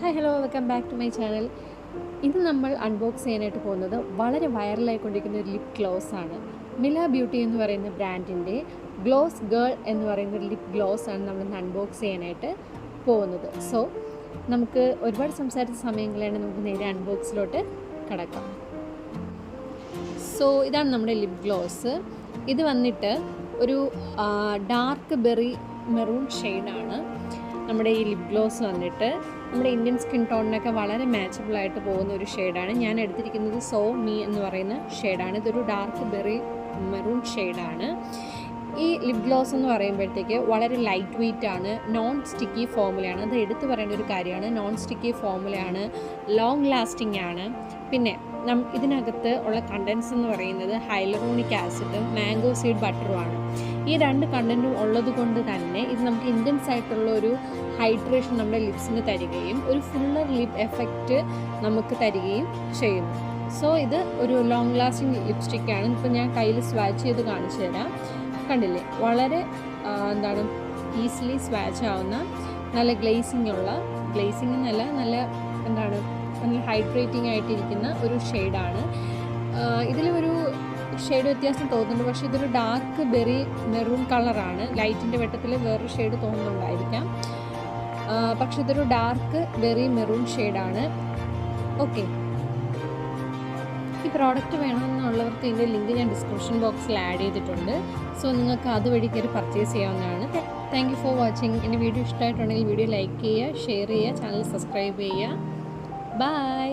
Hi hello welcome back to my channel. ഇന്ന് നമ്മൾ unbox ചെയ്യാനായിട്ട് പോകുന്നത് വളരെ വൈറലായിക്കൊണ്ടിരിക്കുന്ന ഒരു ലിപ് ഗ്ലോസ് ആണ്. മില ബ്യൂട്ടി എന്ന് പറയുന്ന ബ്രാൻഡിൻ്റെ ഗ്ലോസ് ഗേൾ എന്ന് പറയുന്ന ഒരു ലിപ് ഗ്ലോസ് ആണ് നമ്മൾ ഇന്ന് അൺബോക്സ് ചെയ്യാനായിട്ട് പോകുന്നത്. സോ നമുക്ക് ഒരുപാട് സംസാരിച്ച സമയങ്ങളാണ്, നമുക്ക് നേരെ അൺബോക്സിലോട്ട് കടക്കാം. സോ ഇതാണ് നമ്മുടെ ലിപ് ഗ്ലോസ്. ഇത് വന്നിട്ട് ഒരു ഡാർക്ക് ബെറി മെറൂൺ ഷെയ്ഡാണ് നമ്മുടെ ഈ ലിപ് ഗ്ലോസ് വന്നിട്ട്. നമ്മുടെ ഇന്ത്യൻ സ്കിൻ ടോണിനൊക്കെ വളരെ മാച്ചബിളായിട്ട് പോകുന്ന ഒരു ഷെയ്ഡാണ്. ഞാൻ എടുത്തിരിക്കുന്നത് സോ മീ എന്ന് പറയുന്ന ഷെയ്ഡാണ്. ഇതൊരു ഡാർക്ക് ബെറി മെറൂൺ ഷെയ്ഡാണ്. ഈ ലിപ് ഗ്ലോസ് എന്ന് പറയുമ്പോഴത്തേക്ക് വളരെ ലൈറ്റ് വെയ്റ്റ് ആണ്, നോൺ സ്റ്റിക്കി ഫോമുലയാണ്. അത് എടുത്തു പറയേണ്ട ഒരു കാര്യമാണ്. നോൺ സ്റ്റിക്കി ഫോമുലയാണ്, ലോങ് ലാസ്റ്റിംഗ് ആണ്. പിന്നെ ഇതിനകത്ത് ഉള്ള കണ്ടൻസ് എന്ന് പറയുന്നത് ഹൈലറോണിക് ആസിഡും മാംഗോ സീഡ് ബട്ടറുമാണ്. ഈ രണ്ട് കണ്ടൻറ്റും ഉള്ളത് കൊണ്ട് തന്നെ ഇത് നമുക്ക് ഇൻറ്റൻസ് ആയിട്ടുള്ള ഒരു ഹൈഡ്രേഷൻ നമ്മുടെ ലിപ്സിന് തരികയും ഒരു ഫുള്ളർ ലിപ് എഫക്റ്റ് നമുക്ക് തരികയും ചെയ്യുന്നു. സോ ഇത് ഒരു ലോങ് ലാസ്റ്റിംഗ് ലിപ്സ്റ്റിക്കാണ്. ഇപ്പോൾ ഞാൻ കയ്യിൽ സ്വാച്ച് ചെയ്ത് കാണിച്ചു തരാം. കണ്ടില്ലേ, വളരെ ഈസിലി സ്വാച്ച് ആവുന്ന, നല്ല ഗ്ലേസിംഗ് എന്നല്ല, നല്ല നല്ല ഹൈഡ്രേറ്റിംഗ് ആയിട്ടിരിക്കുന്ന ഒരു ഷെയ്ഡാണ്. ഇതിലൊരു ഷെയ്ഡ് വ്യത്യാസം തോന്നുന്നുണ്ട്, പക്ഷേ ഇതൊരു ഡാർക്ക് ബെറി മെറൂൺ കളറാണ്. ലൈറ്റിൻ്റെ വെട്ടത്തിൽ വേറൊരു ഷെയ്ഡ് തോന്നുന്നുണ്ടായിരിക്കാം, പക്ഷെ ഇതൊരു ഡാർക്ക് ബെറി മെറൂൺ ഷെയ്ഡാണ്. ഓക്കെ, ഈ പ്രോഡക്റ്റ് വേണമെന്നുള്ളവർക്ക് ഇതിൻ്റെ ലിങ്ക് ഞാൻ ഡിസ്ക്രിപ്ഷൻ ബോക്സിൽ ആഡ് ചെയ്തിട്ടുണ്ട്. സോ നിങ്ങൾക്ക് അതുവഴി കയറി പർച്ചേസ് ചെയ്യാവുന്നതാണ്. Thank you for watching. എൻ്റെ വീഡിയോ ഇഷ്ടമായിട്ടുണ്ടെങ്കിൽ വീഡിയോ ലൈക്ക് ചെയ്യുക, ഷെയർ ചെയ്യുക, ചാനൽ സബ്സ്ക്രൈബ് ചെയ്യുക. ബൈ.